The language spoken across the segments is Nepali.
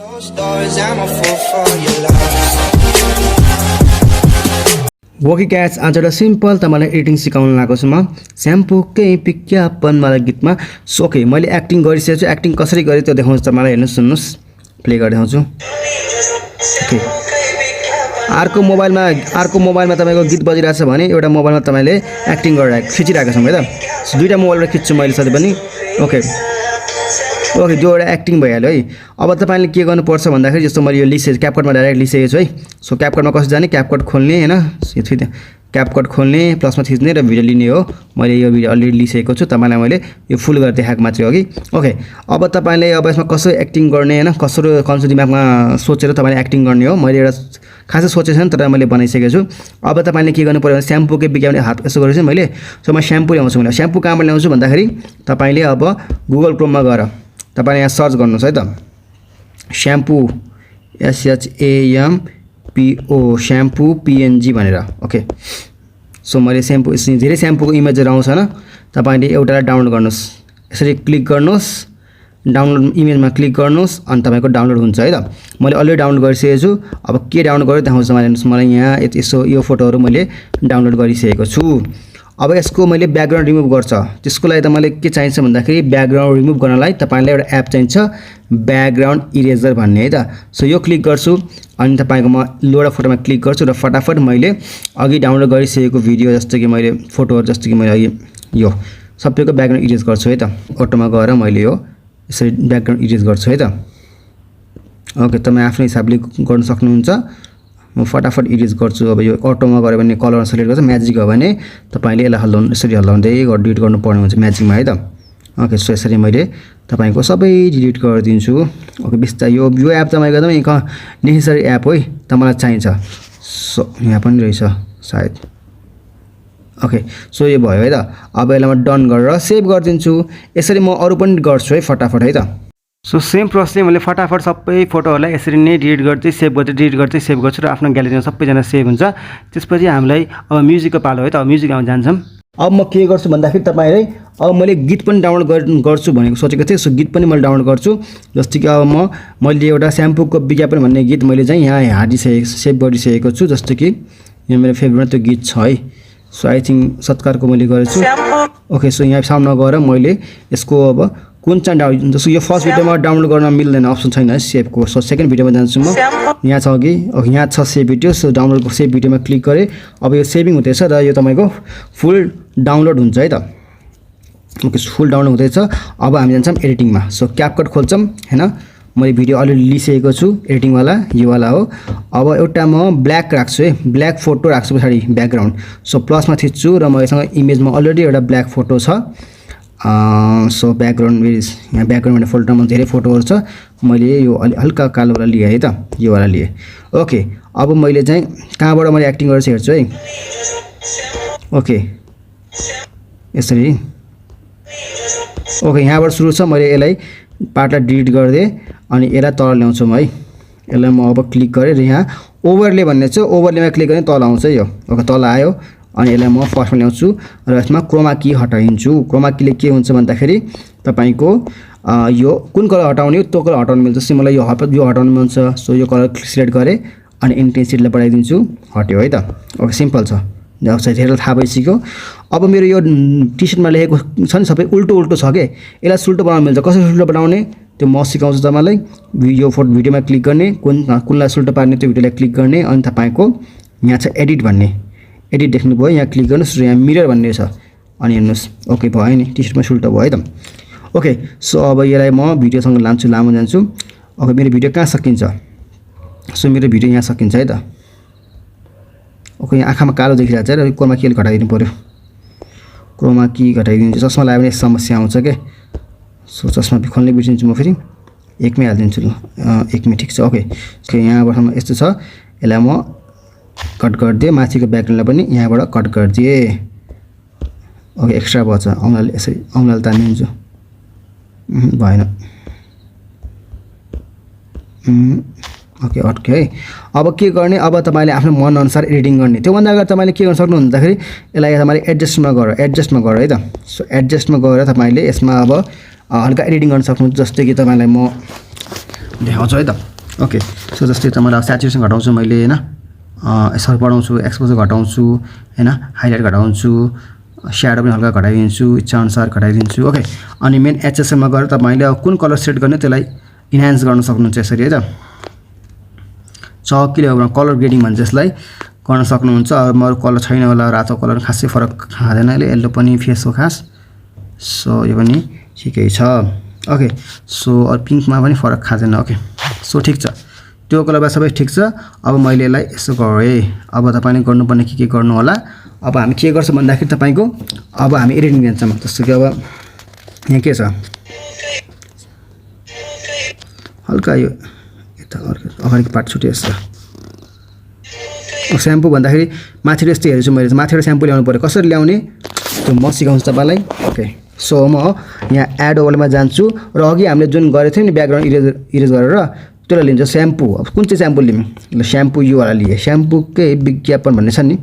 वकी क्याच आज एउटा सिम्पल तपाईँलाई एडिटिङ सिकाउन लागेको छु म स्याम्पूकै विज्ञापन मलाई गीतमा सोके मैले एक्टिङ गरिसकेको छु एक्टिङ कसरी गरेँ त्यो देखाउँछु तपाईँलाई हेर्नुहोस् सुन्नुहोस् प्ले गरेर देखाउँछु ओके अर्को मोबाइलमा तपाईँको गीत बजिरहेछ भने एउटा मोबाइलमा तपाईँले एक्टिङ गरेर खिचिरहेको छौँ है त दुईटा मोबाइलबाट खिच्छु मैले सधैँ पनि ओके ओके त्यो एउटा एक्टिङ भइहाल्यो है अब तपाईँले के गर्नुपर्छ भन्दाखेरि जस्तो मैले यो लिसेँ क्यापकटमा डाइरेक्ट लिइसकेको छु है सो क्यापकटमा कसरी जाने क्यापकट खोल्ने हैन क्यापकट खोल्ने प्लसमा थिच्ने र भिडियो लिने हो मैले यो भिडियो अलरेडी लिइसकेको छु तपाईँलाई मैले यो फुल गरेर देखाएको मात्रै हो कि ओके अब तपाईँले अब यसमा कसरी एक्टिङ गर्ने हैन कसरी कन्सेप्ट दिमागमा सोचेर तपाईँले एक्टिङ गर्ने हो मैले एउटा खासै सोचेको छैन तर मैले बनाइसकेको छु अब तपाईँले के गर्नु पर्यो भने स्याम्पूकै विज्ञापन हात यसो गरेछु मैले सो म स्याम्पू ल्याउँछु मैले स्याम्पू कहाँबाट ल्याउँछु भन्दाखेरि तपाईँले अब गुगल क्रोममा गएर तपाईले यहाँ सर्च गर्नुस् है त स्याम्पू SHAMPO स्याम्पू PNG भनेर ओके सो मैले स्याम्पू धेरै स्याम्पूको इमेजहरु आउँछ हैन तपाईले एउटालाई डाउनलोड गर्नुस् यसरी क्लिक गर्नुस् डाउनलोड इमेजमा क्लिक गर्नुस् अनि तपाईको डाउनलोड हुन्छ है त मैले अलरेडी डाउनलोड गरिसकेको छु अब के डाउनलोड गरेँ देखाउँछु मलाई यहाँ यसो यो फोटोहरु मैले डाउनलोड गरिसकेको छु अब यसको मैले ब्याकग्राउन्ड रिमुभ गर्छ त्यसको लागि त मलाई के चाहिन्छ भन्दाखेरि ब्याकग्राउन्ड रिमुभ गर्नलाई तपाईलाई एउटा एप चाहिन्छ ब्याकग्राउन्ड इरेजर भन्ने है त सो यो क्लिक गर्छु अनि तपाईको म लोड फोटोमा क्लिक गर्छु र फटाफट मैले अघि डाउनलोड गरिसकेको भिडियो जस्तो कि मैले फोटोहरु जस्तो कि मैले अघि यो सबैको ब्याकग्राउन्ड इरेज गर्छु है त अटोमा गएर मैले यो यसरी ब्याकग्राउन्ड इरेज गर्छु है त ओके तपाई आफ्नो हिसाबले गर्न सक्नुहुन्छ म फटाफट इरेज गर्छु अब यो अटोमा गरे भने कलर सेलेक्ट गर्छ म्याजिक हो भने तपाईले यसलाई हल्लाउनु यसरी हल्लाउँदै डिलिट गर्नु पर्ने हुन्छ म्याजिकमा है त ओके सो यसरी मैले तपाईको सबै डिलिट गरिदिन्छु ओके बिस्तारै यो एप तपाईको एकदमै नेसेसरी एप हो तपाईलाई चाहिन्छ सो यहाँ पनि रहेछ सायद ओके सो यो भयो है त अब यसलाई म डन गरेर सेभ गरिदिन्छु यसरी म अरु पनि गर्छु है फटाफट है त सो सेम प्रोसेसले मैले फटाफट सबै फोटोहरुलाई यसरी नै डिलिट गर्दै सेभ गर्छु र आफ्नो ग्यालेरीमा सबैजना सेभ हुन्छ त्यसपछि हामीलाई अब म्युजिकको पालो है त अब म्युजिकमा जान्छौं अब म के गर्छु भन्दाखेरि तपाईहरुलाई अब मैले गीत पनि डाउनलोड गर्छु भनेको सोचेको थिएँ सो गीत पनि मैले डाउनलोड गर्छु जस्तै कि अब मैले एउटा स्याम्पूको विज्ञापन भन्ने गीत मैले चाहिँ यहाँ सेभ गरिसकेको छु जस्तो कि यो मेरो फेभरेट त्यो गीत छ है सो आई थिंक सत्कारको मैले गरेछु ओके सो यहाँ सामना गएर मैले यसको अब कुन चाहिँ डाउनलोड जस्तो यो फर्स्ट भिडियोमा डाउनलोड गर्न मिल्दैन अप्सन छैन है सेभको सो सेकेन्ड भिडियोमा जान्छु म यहाँ छ कि यहाँ छ सेभ भिडियो सो डाउनलोडको सेभ भिडियोमा क्लिक गरे अब यो सेभिङ हुँदैछ र यो तपाईको फुल डाउनलोड हुन्छ है त ओके फुल डाउनलोड हुँदैछ अब हामी जान्छौं एडिटिङमा सो क्यापकट खोल्छौं हैन मैले भिडियो अलरेडी लिइसकेको छु एडिटिङ वाला यो वाला हो अब एउटा म ब्ल्याक राख्छु है ब्ल्याक फोटो राख्छु पछाडी ब्याकग्राउन्ड सो प्लसमा थिच्छु र मसँग इमेजमा अलरेडी एउटा ब्ल्याक फोटो छ सो ब्याकग्राउन्ड यहाँ ब्याकग्राउन्ड भन्ने फोल्डरमा धेरै फोटोहरु छ मैले यो हल्का कालो वाला लिए है त यो वाला लिए ओके अब मैले चाहिँ कहाँबाट मैले एक्टिङ गरेर हेर्छु है ओके यसरी ओके यहाँबाट सुरु छ मैले यसलाई पार्टलाई डिलिट गर्दै अनि यसलाई तल ल्याउँछु म है यसलाई म अब क्लिक गरे र यहाँ ओभरले भन्ने छ ओभरलेमा क्लिक गर्ने तल आउँछ यो ओके तल आयो अनि यसलाई म फर्स्टमा ल्याउँछु र यसमा क्रोमा की हटाइदिन्छु क्रोमा कीले के हुन्छ भन्दाखेरि तपाईको यो कुन कलर हटाउने त्यो कलर हटाउन मिल्छ जस्तै मलाई यो हटाउन मन छ सो यो कलर सिलेक्ट गरे अनि इन्टेन्सिटीलाई बढाइदिन्छु हट्यो है त ओके सिम्पल छ धेरै थाहा भइसक्यो अब मेरो यो टी-शर्टमा लेखेको छ नि सबै उल्टो छ के यसलाई सुल्टो बनाउन मिल्छ कसरी सुल्टो बनाउने त्यो म सिकाउँछु तपाईलाई भिडियोमा क्लिक गर्ने कुनलाई सुल्टो पार्ने त्यो भिडियोलाई क्लिक गर्ने अनि तपाईको यहाँ छ एडिट भन्ने एडिट देख्नुभयो यहाँ क्लिक गर्नुस् र यहाँ मिरर भन्ने छ अनि हेर्नुस् ओके भयो नि टी-शर्टमा सुल्टो भयो है त ओके सो अब यसलाई म भिडियोसँग लान्छु लामो जान्छु ओके मेरो भिडियो कहाँ सकिन्छ सो मेरो भिडियो यहाँ सकिन्छ है त ओके यहाँ आँखामा कालो देखिरहेछ र क्रोमा की घटाइदिनु पर्यो क्रोमा की घटाइदिन्छु चस्मा लगायो भने समस्या आउँछ के सो चस्मा खोल्ने बिर्सिन्छु म फेरि एकमै हालिदिन्छु ल एकमै ठिक छ ओके सो यहाँबाट यस्तो छ यसलाई म कट गरिदिए माथिको ब्याकग्राउन्डलाई पनि यहाँबाट कट गरिदिए ओके एक्स्ट्रा बच्छ औँलाले यसरी औँलाले तानिदिन्छु भएन ओके अट्क्यो है अब के गर्ने अब तपाईले आफ्नो मन अनुसार एडिटिङ गर्ने त्यो भन्दा अगाडि तपाईले के गर्न सक्नुहुन्छ भन्दाखेरि यसलाई तपाईले एडजस्टमा गएर है त सो एडजस्टमा गएर तपाईले यसमा अब हल्का एडिटिङ गर्न सक्नुहुन्छ जस्तै कि तपाईलाई म देखाउँछु है त ओके सो जस्तै त मलाई स्याचुरेसन घटाउँछु मैले हैन यसरी बढाउँछु एक्सपोजर घटाउँछु हैन हाइलाइट घटाउँछु स्याडो पनि हल्का घटाइदिन्छु इच्छा अनुसार घटाइदिन्छु ओके अनि मेन HSL मा गएर तपाईले अब कुन कलर सेट गर्ने त्यसलाई इन्हान्स गर्न सक्नुहुन्छ यसरी है त चकिलो कलर ग्रेडिङ भन्छ यसलाई गर्न सक्नुहुन्छ अब म कलर छैन होला रातो कलर खासै फरक खादैन यसले पनि फेसको खास सो यो पनि ठिकै छ ओके सो अर पिङ्कमा पनि फरक खादैन ओके सो ठीक छ त्यो कलरमा सबै ठीक छ अब मैले यसलाई यसो गरे अब तपाईले गर्नुपर्ने के गर्नु होला अब हामी के गर्छौं भन्दाखेरि तपाईको अब हामी एडिटिङ जान्छौं जस्तो कि अब यहाँ के छ हल्का यो यता अगाडिको पार्ट छुटेछ स्याम्पु भन्दाखेरि माथि यस्तै हेर्छु मैले माथिबाट स्याम्पु ल्याउनु पर्यो कसरी ल्याउने त्यो म सिकाउँछु तपाईलाई ओके सो म यहाँ एड ओभरमा जान्छु र अघि हामीले जुन गरेथ्यौ नि ब्याकग्राउन्ड इरेज गरेर त्यसलाई लिन्छ स्याम्पु अब कुन चाहिँ स्याम्पु लियौं ल स्याम्पु यो वाला लिए स्याम्पुकै विज्ञापन भन्ने छ नि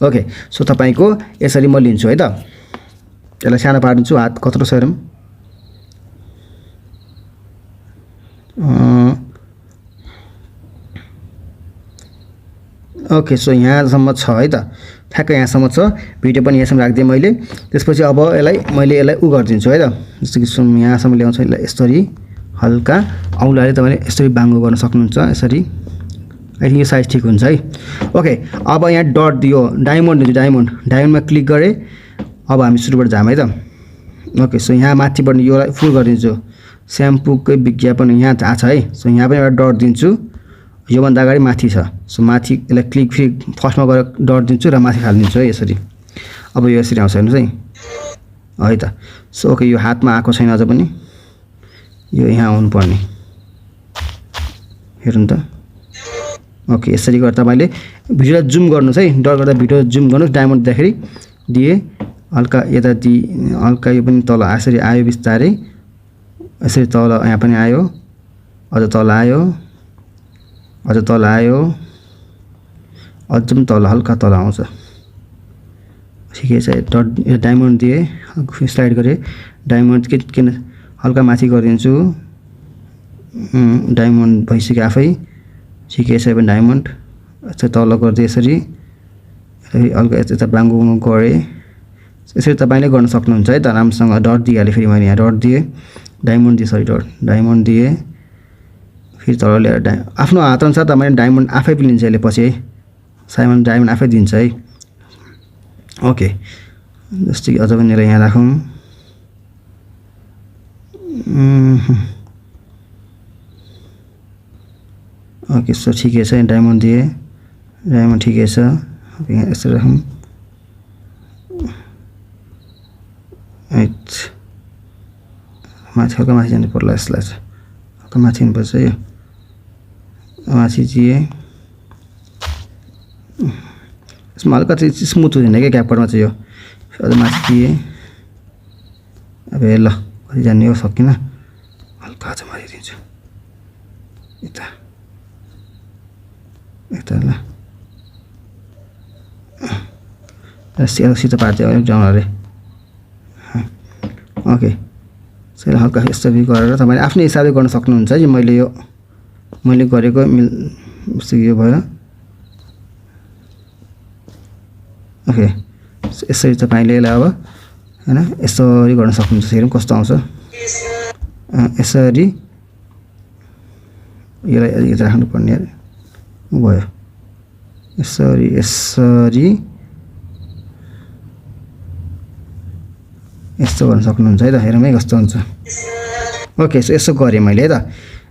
ओके सो तपाईको यसरी म लिन्छु है त यसलाई सानो पार्दिन्छु हात कत्रो छ हेरौँ ओके सो यहाँसम्म छ है त ठ्याक्कै यहाँसम्म छ भिडियो पनि यहाँसम्म राख्दिएँ मैले त्यसपछि अब मैले यसलाई उ गरिदिन्छु है त जस्तो कि सुन यहाँसम्म ल्याउँछु यसलाई यसरी हल्का औँलाले तपाईले यसरी बाङ्गो गर्न सक्नुहुन्छ यसरी आई थिंक यो साइज ठीक हुन्छ है ओके अब यहाँ डट दियो डायमन्ड दिन्छु डायमन्डमा क्लिक गरे अब हामी सुरुबाट जाम है त ओके सो यहाँ माथिबाट यो फुल गरिदिन्छु स्याम्पुकै विज्ञापन यहाँ छ है सो यहाँ पनि एउटा डट दिन्छु यो भन्दा अगाडि माथि छ सो माथि यसलाई क्लिक फेरि फर्स्टमा गएर डट दिन्छु र माथि हाल्दिन्छु है यसरी अब यो यसरी आउँछ हेर्नुस् है त सो ओके यो हातमा आएको छैन अझ पनि यो यहाँ आउनु पर्ने हेर्नु त ओके यसरी गर्दा तपाईले भिडियोलाई जुम गर्नुस् है डट गर्दा भिडियो जुम गर्नुस् डायमन्ड देख्दाखेरि दिए हल्का यता दि हल्का यो पनि तल यसरी आयो बिस्तारै यसरी तल यहाँ पनि आयो अझ तल आयो अझ तल आयो अझ पनि तल हल्का तल आउँछ ठिकै छ डट डायमन्ड दिए स्लाइड गरे डायमन्ड किन हल्का माथि गरिदिन्छु डायमन्ड भइसक्यो आफै ठिकै छ अब डायमन्ड यसरी तल गर्दै यसरी हल्का यता बाङ्गोमा गरे यसरी तपाईले गर्न सक्नुहुन्छ है त राम्रोसँग डट दिइहालेँ फेरि मैले यहाँ डट दिएँ डायमन्ड दिएँ सरी डट डायमन्ड दिएँ फेरि तल ल्याएर आफ्नो हात अनुसार तपाईले डायमन्ड आफै पनि लिन्छ यसले पछि है साइमन डायमन्ड आफै दिन्छ है ओके जस्तै कि अझ पनि यहाँ राखौँ ओके सो ठिकै छ डायमन्ड दिए डायमन्ड ठिकै छ ओके यहाँ यसरी राखौँ माथि हल्का माथि जानु पर्ला यसलाई हल्का माथि हुनुपर्छ यो माथि दिए यसमा हल्का चाहिँ स्मुथ हुँदैन क्या क्यापरमा चाहिँ यो अझ माथि दिए अब ल कति जाने हो सकिनँ हल्का चाहिँ माथि दिन्छु यता यता ल सितो पार्दै अलिक जाउँ अरे ओके सो हल्का यस्तो गरेर तपाईँले आफ्नै हिसाबले गर्न सक्नुहुन्छ है मैले गरेको यो भयो ओके यसरी तपाईँले यसलाई अब हैन यसरी गर्न सक्नुहुन्छ हेरौँ कस्तो आउँछ यसरी यसलाई यता राख्नु पर्ने भयो यसरी यस्तो गर्न सक्नुहुन्छ है त हेरौँ है कस्तो हुन्छ ओके सो यसो गरेँ मैले है त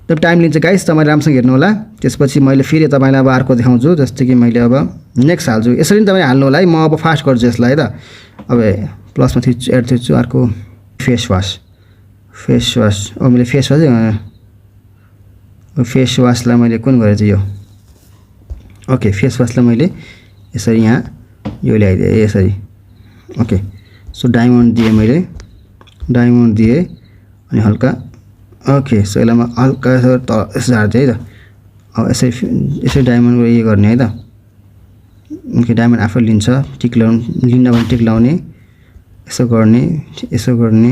जब टाइम लिन्छ गाइस तपाईले राम्रोसँग हेर्नु होला त्यसपछि मैले फेरि तपाईलाई अब अर्को देखाउँछु जस्तै कि मैले अब नेक्स्ट हाल्छु यसरी नि तपाईले हाल्नु होला है म अब फास्ट गर्छु यसलाई है त अब प्लसमा थिच्छु एड थिच्छु अर्को फेस वास मैले फेस वासलाई मैले कुन गरेँ चाहिँ यो ओके फेस वासलाई मैले यसरी यहाँ यो ल्याइदिएँ यसरी ओके सो डायमन्ड दिएँ मैले अनि हल्का ओके सो यसलाई म हल्का यसो झार्दै है त अब यसरी डायमन्ड यो गर्ने है त ओके डायमन्ड आफै लिन्छ टिक लाउने लिन्न भने टिक लाउने यसो गर्ने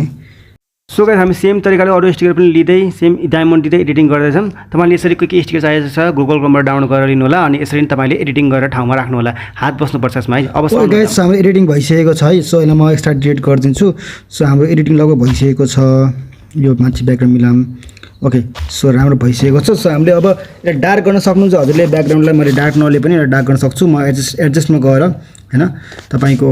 सो गाइस हामी सेम तरिकाले अरू स्टिकर पनि लिँदै सेम डायमन्ड दिँदै एडिटिङ गर्दैछौँ। तपाईँले यसरी के स्टिकर चाहिएको छ गुगल क्रोमबाट डाउनलोड गरेर लिनु होला अनि यसरी तपाईँले एडिटिङ गरेर ठाउँमा राख्नु होला। हात बस्नुपर्छ यसमा है। अब सो गाइस हाम्रो एडिटिङ भइसकेको छ है। सो यसलाई म एक्स्ट्रा डिलिट गरिदिन्छु। सो हाम्रो एडिटिङ लगभग भइसकेको छ। यो माथि ब्याकग्राउन्ड मिलाम। ओके सो राम्रो भइसकेको छ। सो हामीले अब यसलाई डार्क गर्न सक्नुहुन्छ हजुरले। ब्याकग्राउन्डलाई मैले डार्क नले पनि डार्क गर्न सक्छु म। एडजस्टमा गएर हैन तपाईको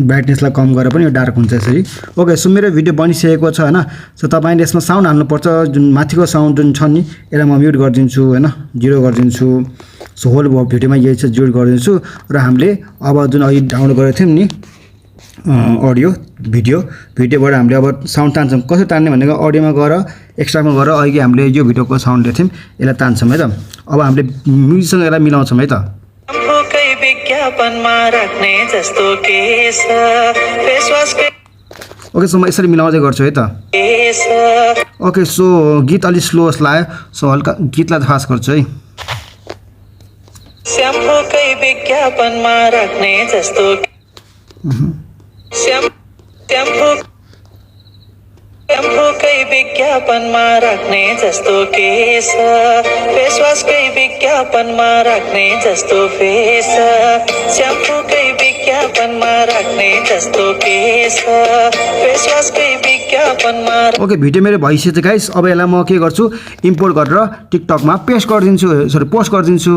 ब्राइटनेसलाई कम गरेर पनि यो डार्क हुन्छ यसरी। ओके सो मेरो भिडियो बनिसकेको छ हैन। सो तपाईले यसमा साउन्ड हाल्नुपर्छ। जुन माथिको साउन्ड जुन छ नि यसलाई म म्युट गरिदिन्छु हैन, 0 गरिदिन्छु। सो होल भिडियोमा यही छ 0 गरिदिन्छु। र हामीले अब जुन अघि डाउनलोड गरेको थियौँ नि अडियो भिडियोबाट हामीले अब साउन्ड तान्छौँ। कसरी तान्ने भनेको अडियोमा गएर एक्स्ट्रामा गएर अघि हामीले यो भिडियोको साउन्ड लिएको थियौँ यसलाई तान्छौँ है त। अब हामीले म्युजिकसँग यसलाई मिलाउँछौँ है त। ओके सो म यसरी मिलाउँदै गर्छु है त। ओके सो गीत अलि स्लो जस्तो लाग्यो। सो हल्का गीतलाई फास्ट गर्छु है। श्याम्पूकै विज्ञापनमा राख्ने जस्तो श्याम्पूकै विज्ञापनमा राख्ने जस्तो केस, फेसवासकै विज्ञापनमा राख्ने जस्तो फेस, श्याम्पूकै विज्ञापनमा राख्ने जस्तो केस, फेसवासकै विज्ञापनमा। ओके भिडियो मेरो भइसक्यो गाइस। अब यसलाई म के गर्छु इम्पोर्ट गरेर टिकटकमा पेस्ट गरिदिन्छु, सरी पोस्ट गरिदिन्छु।